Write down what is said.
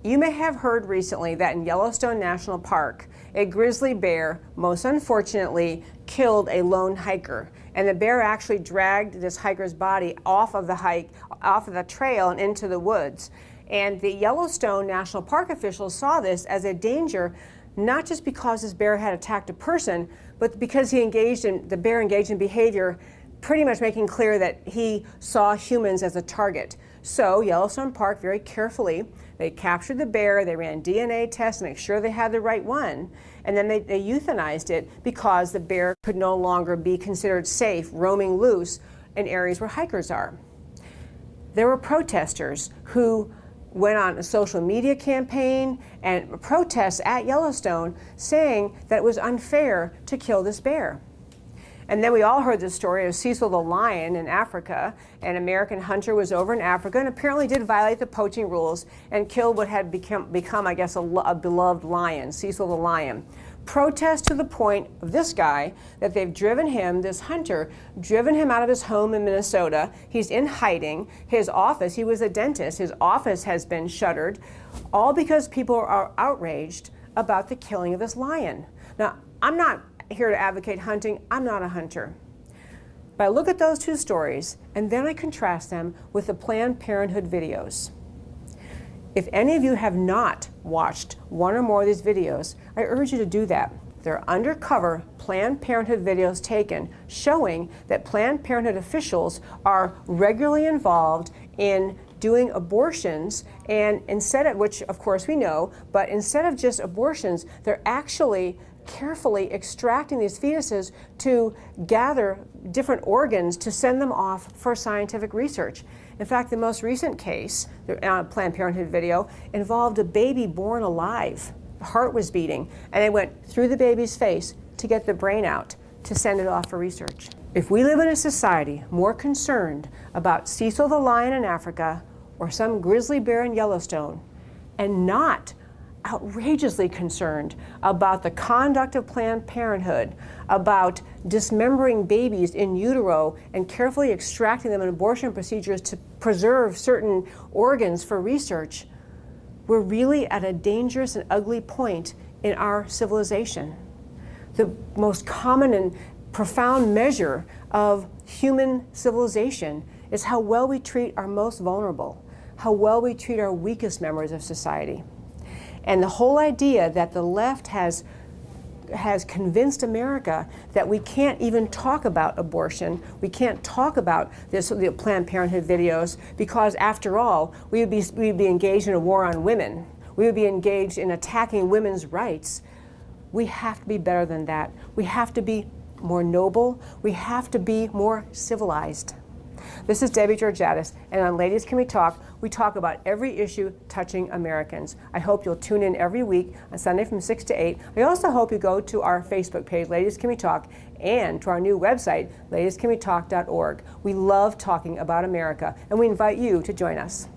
You may have heard recently that in Yellowstone National Park, a grizzly bear, most unfortunately, killed a lone hiker. And the bear actually dragged this hiker's body off of the trail and into the woods. And the Yellowstone National Park officials saw this as a danger, not just because this bear had attacked a person, but because the bear engaged in behavior pretty much making clear that he saw humans as a target. So Yellowstone Park very carefully, they captured the bear, they ran DNA tests to make sure they had the right one, and then they euthanized it because the bear could no longer be considered safe roaming loose in areas where hikers are. There were protesters who went on a social media campaign and protests at Yellowstone saying that it was unfair to kill this bear. And then we all heard the story of Cecil the lion in Africa. An American hunter was over in Africa and apparently did violate the poaching rules and killed what had become I guess, a beloved lion, Cecil the lion. Protest to the point of this guy that they've driven him, this hunter, driven him out of his home in Minnesota. He's in hiding. His office, he was a dentist, his office has been shuttered, all because people are outraged about the killing of this lion. Now, I'm not here to advocate hunting. I'm not a hunter. But I look at those two stories and then I contrast them with the Planned Parenthood videos. If any of you have not watched one or more of these videos, I urge you to do that. They're undercover Planned Parenthood videos taken showing that Planned Parenthood officials are regularly involved in doing abortions, and instead of, which of course we know, but instead of just abortions, they're actually carefully extracting these fetuses to gather different organs to send them off for scientific research. In fact, the most recent case, the Planned Parenthood video, involved a baby born alive. The heart was beating, and they went through the baby's face to get the brain out to send it off for research. If we live in a society more concerned about Cecil the lion in Africa or some grizzly bear in Yellowstone, and not outrageously concerned about the conduct of Planned Parenthood, about dismembering babies in utero and carefully extracting them in abortion procedures to preserve certain organs for research, we're really at a dangerous and ugly point in our civilization. The most common and profound measure of human civilization is how well we treat our most vulnerable, how well we treat our weakest members of society. And the whole idea that the left has convinced America that we can't even talk about abortion, we can't talk about the Planned Parenthood videos, because after all, we'd be engaged in a war on women. We would be engaged in attacking women's rights. We have to be better than that. We have to be more noble. We have to be more civilized. This is Debbie Georgatos, and on Ladies Can We talk about every issue touching Americans. I hope you'll tune in every week on Sunday from 6 to 8. I also hope you go to our Facebook page, Ladies Can We Talk, and to our new website, ladiescanwetalk.org. We love talking about America, and we invite you to join us.